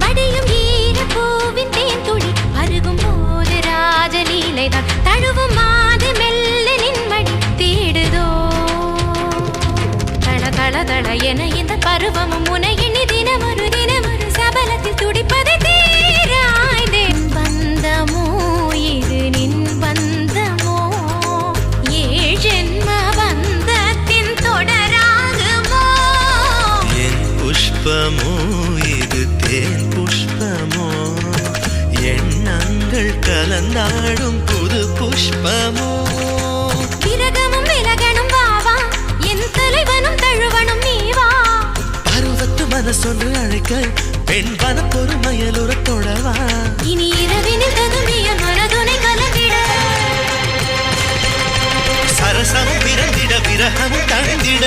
வடியும் ஈர பூவின் தேன்துளி அருகும் போது ராஜலீலைதான் தழுவும் மாது மெல்ல நின்மடி தேடுதோ தள தள தள என இந்த பருவமும் உனையெண்ணி தினமொரு சபலத்தில் துடிப்பதை தீராய்தே பந்தமோ இது நின் பந்தமோ ஏழ் ஜென்ம பந்தத்தின் தொடராகுமோ என் புஷ்பமோ இது தேன் புஷ்பமோ எண்ணங்கள் கலந்தாடும் புது புஷ்பமோ விரகமும் விலகணும் வாவா என் தலைவனும் தழுவனும் நீவா பருவத்து மனசொன்று அழைக்க பெண் பன பொறுமையலுற தொடவா இனி இரவினில் ததும்பிய மனதுனை கலந்திட சரசமும் பிறந்திட விரகமும் தணிந்திட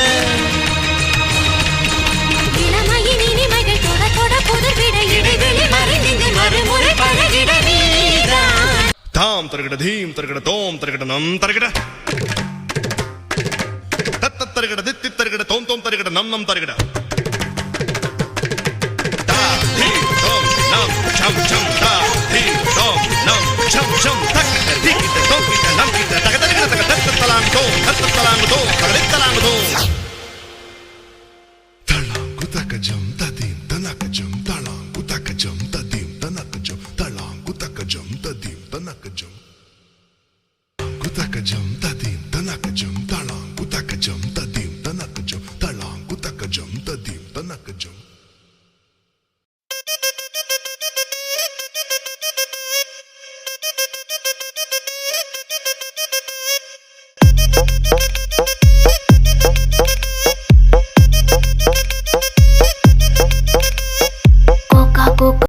இளமையின் இனிமைகள் தொட தொட புதுவிட இடைவெளி மறைந்து மறுமுறை பழகிட நீதான் தாம் தருகிட தீம் தருகிட தோம் தருகிட நம் தருகிட தத்த தருகிட தித்தி தருகிட தோம் தோம் தருகிட நம் நம் தருகிட தா தீம் தோம் நம் சம் சம் தா தீம் தோம் நம் சம் சம் தக்கிட திக்கிட தோக்கிட நம் கிட தக தருகிட தக தத்த தலாங் தோம் தத்த தலாங் தோம் தக தலாங் தோம் தலாங்கு தக்கஜம் ததீம் தனக்கஜம் தலாங்கு தக்கஜம் ததீம் தனக்கஜம் தலாங்கு தக்கஜம் ததீம் தனக்கஜம் குதக்கஜம் ததீம் தனக்கஜம் தலாங்கு தக்கஜம் ததீம் தனக்கஜம் தலாங்கு தக்கஜம் ததீம் தனக்கஜம்